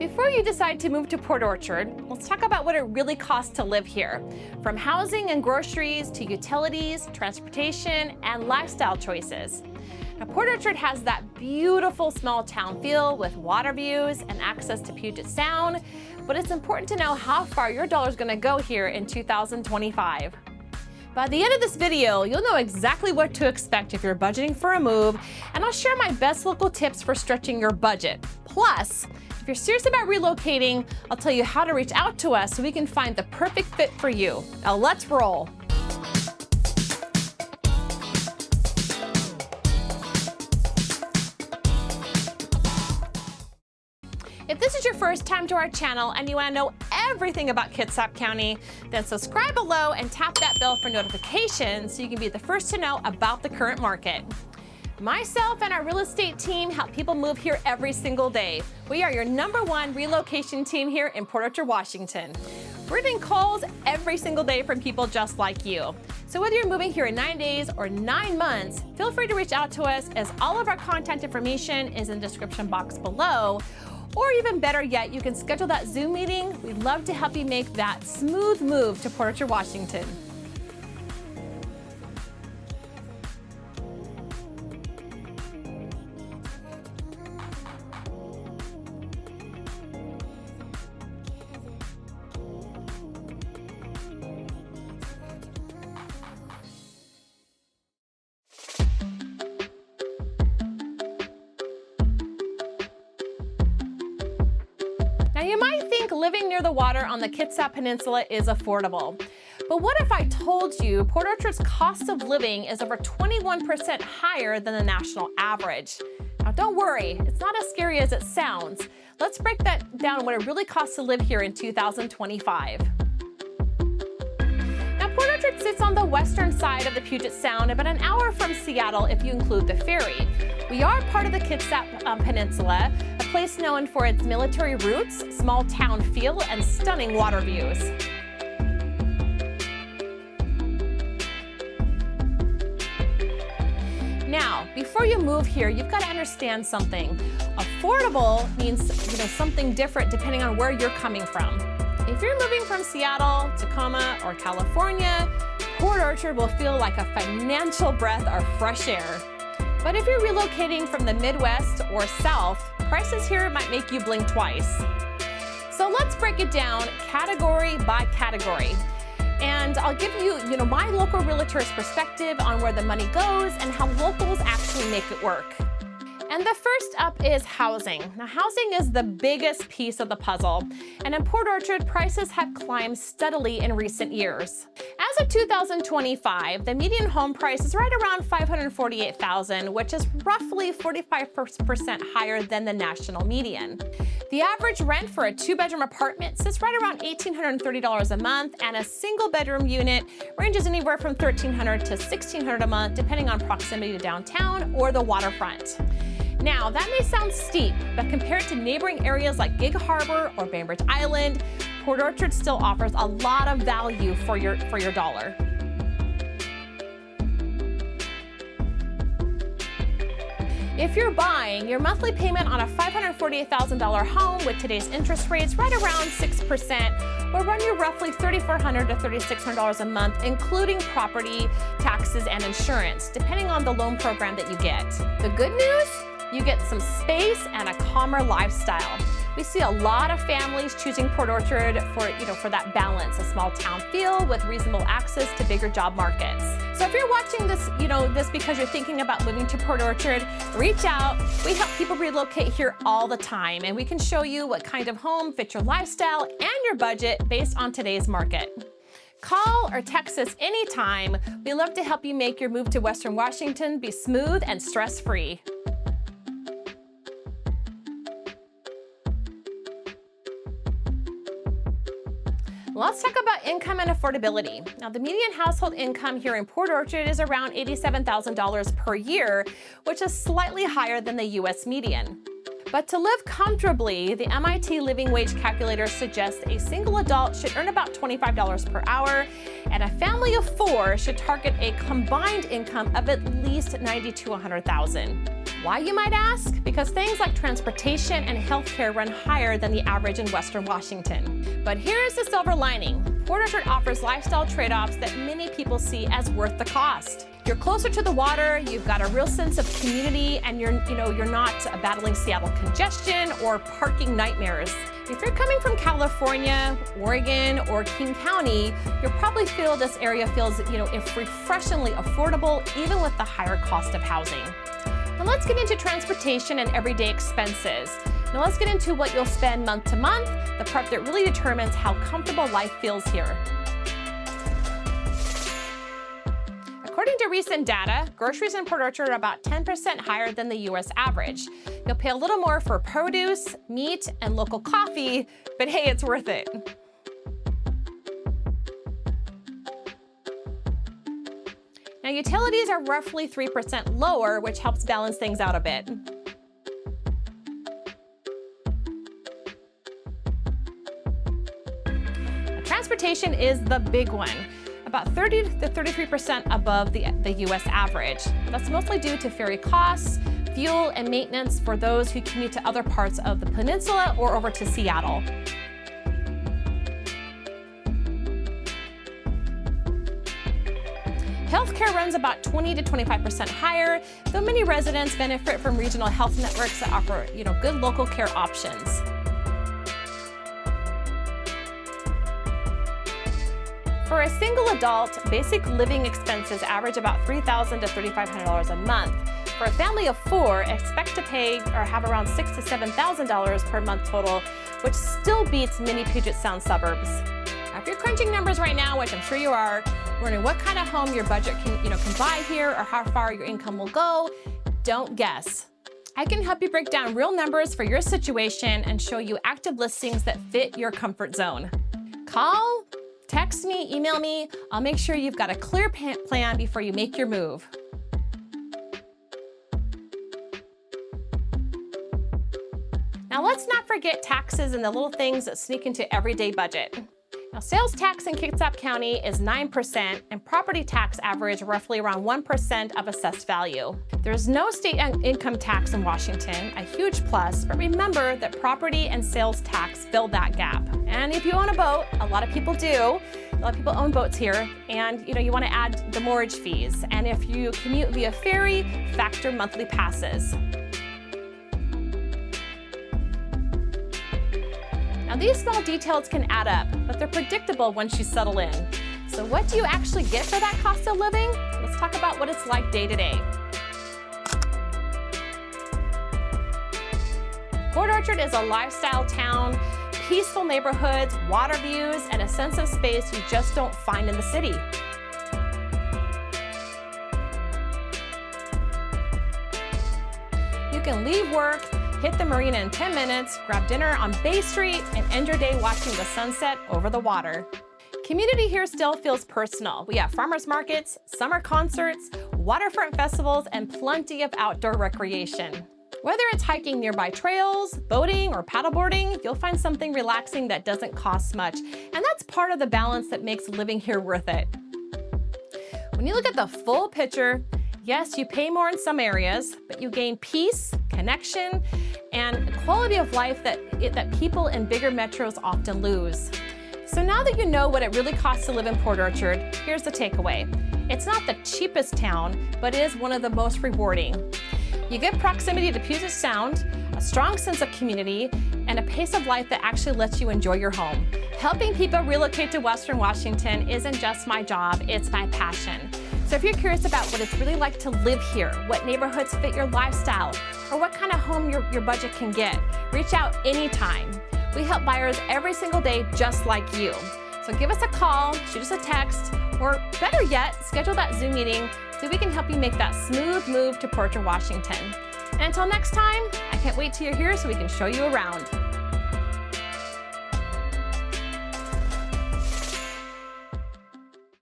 Before you decide to move to Port Orchard, let's talk about what it really costs to live here. From housing and groceries to utilities, transportation, and lifestyle choices. Now, Port Orchard has that beautiful small town feel with water views and access to Puget Sound, but it's important to know how far your dollar is going to go here in 2025. By the end of this video, you'll know exactly what to expect if you're budgeting for a move, and I'll share my best local tips for stretching your budget. Plus, if you're serious about relocating, I'll tell you how to reach out to us so we can find the perfect fit for you. Now let's roll. If this is your first time to our channel and you want to know everything about Kitsap County, then subscribe below and tap that bell for notifications so you can be the first to know about the current market. Myself and our real estate team help people move here every single day. We are your #1 relocation team here in Port Orchard, Washington. We're getting calls every single day from people just like you. So whether you're moving here in 9 days or 9 months, feel free to reach out to us as all of our contact information is in the description box below. Or even better yet, you can schedule that Zoom meeting. We'd love to help you make that smooth move to Port Orchard, Washington. Now you might think living near the water on the Kitsap Peninsula is affordable. But what if I told you Port Orchard's cost of living is over 21% higher than the national average? Now don't worry, it's not as scary as it sounds. Let's break that down what it really costs to live here in 2025. Now Port Orchard sits on the western side of the Puget Sound, about an hour from Seattle if you include the ferry. We are part of the Kitsap Peninsula, a place known for its military roots, small town feel, and stunning water views. Now, before you move here, you've got to understand something. Affordable means, something different depending on where you're coming from. If you're moving from Seattle, Tacoma, or California, Port Orchard will feel like a financial breath of fresh air. But if you're relocating from the Midwest or South, prices here might make you blink twice. So let's break it down category by category. And I'll give you, my local realtor's perspective on where the money goes and how locals actually make it work. And the first up is housing. Now, housing is the biggest piece of the puzzle. And in Port Orchard, prices have climbed steadily in recent years. As of 2025, the median home price is right around $548,000, which is roughly 45% higher than the national median. The average rent for a 2-bedroom apartment sits right around $1,830 a month, and a single-bedroom unit ranges anywhere from $1,300 to $1,600 a month, depending on proximity to downtown or the waterfront. Now, that may sound steep, but compared to neighboring areas like Gig Harbor or Bainbridge Island, Port Orchard still offers a lot of value for your dollar. If you're buying, your monthly payment on a $548,000 home with today's interest rates right around 6% will run you roughly $3,400 to $3,600 a month, including property taxes and insurance, depending on the loan program that you get. The good news? You get some space and a calmer lifestyle. We see a lot of families choosing Port Orchard for that balance, a small town feel with reasonable access to bigger job markets. So if you're watching this, this because you're thinking about moving to Port Orchard, reach out. We help people relocate here all the time, and we can show you what kind of home fits your lifestyle and your budget based on today's market. Call or text us anytime. We love to help you make your move to Western Washington be smooth and stress-free. Let's talk about income and affordability. Now, the median household income here in Port Orchard is around $87,000 per year, which is slightly higher than the US median. But to live comfortably, the MIT living wage calculator suggests a single adult should earn about $25 per hour, and a family of 4 should target a combined income of at least $90,000 to $100,000. Why, you might ask? Because things like transportation and healthcare run higher than the average in Western Washington. But here's the silver lining. Port Orchard offers lifestyle trade-offs that many people see as worth the cost. You're closer to the water, you've got a real sense of community, and you're not battling Seattle congestion or parking nightmares. If you're coming from California, Oregon, or King County, you'll probably feel this area feels, refreshingly affordable, even with the higher cost of housing. Now let's get into transportation and everyday expenses. Now let's get into what you'll spend month to month, the part that really determines how comfortable life feels here. According to recent data, groceries in Port Orchard are about 10% higher than the US average. You'll pay a little more for produce, meat, and local coffee, but hey, it's worth it. Now, utilities are roughly 3% lower, which helps balance things out a bit. Now, transportation is the big one, about 30 to 33% above the US average. That's mostly due to ferry costs, fuel, and maintenance for those who commute to other parts of the peninsula or over to Seattle. Healthcare runs about 20 to 25% higher, though many residents benefit from regional health networks that offer, good local care options. For a single adult, basic living expenses average about $3,000 to $3,500 a month. For a family of 4, expect to pay or have around $6,000 to $7,000 per month total, which still beats many Puget Sound suburbs. Now, if you're crunching numbers right now, which I'm sure you are, wondering what kind of home your budget can buy here or how far your income will go, don't guess. I can help you break down real numbers for your situation and show you active listings that fit your comfort zone. Call, text me, email me. I'll make sure you've got a clear plan before you make your move. Now let's not forget taxes and the little things that sneak into everyday budget. Now, sales tax in Kitsap County is 9%, and property tax average roughly around 1% of assessed value. There's no state income tax in Washington, a huge plus, but remember that property and sales tax fill that gap. And if you own a boat, a lot of people do, a lot of people own boats here, and you want to add the mortgage fees. And if you commute via ferry, factor monthly passes. Now, these small details can add up, but they're predictable once you settle in. So what do you actually get for that cost of living? Let's talk about what it's like day to day. Port Orchard is a lifestyle town, peaceful neighborhoods, water views, and a sense of space you just don't find in the city. You can leave work, hit the marina in 10 minutes, grab dinner on Bay Street, and end your day watching the sunset over the water. Community here still feels personal. We have farmers markets, summer concerts, waterfront festivals, and plenty of outdoor recreation. Whether it's hiking nearby trails, boating, or paddleboarding, you'll find something relaxing that doesn't cost much. And that's part of the balance that makes living here worth it. When you look at the full picture, yes, you pay more in some areas, but you gain peace, connection, and quality of life that people in bigger metros often lose. So now that you know what it really costs to live in Port Orchard, here's the takeaway. It's not the cheapest town, but it is one of the most rewarding. You get proximity to Puget Sound, a strong sense of community, and a pace of life that actually lets you enjoy your home. Helping people relocate to Western Washington isn't just my job, it's my passion. So if you're curious about what it's really like to live here, what neighborhoods fit your lifestyle, or what kind of home your budget can get, reach out anytime. We help buyers every single day just like you. So give us a call, shoot us a text, or better yet, schedule that Zoom meeting so we can help you make that smooth move to Port Orchard, Washington. And until next time, I can't wait till you're here so we can show you around.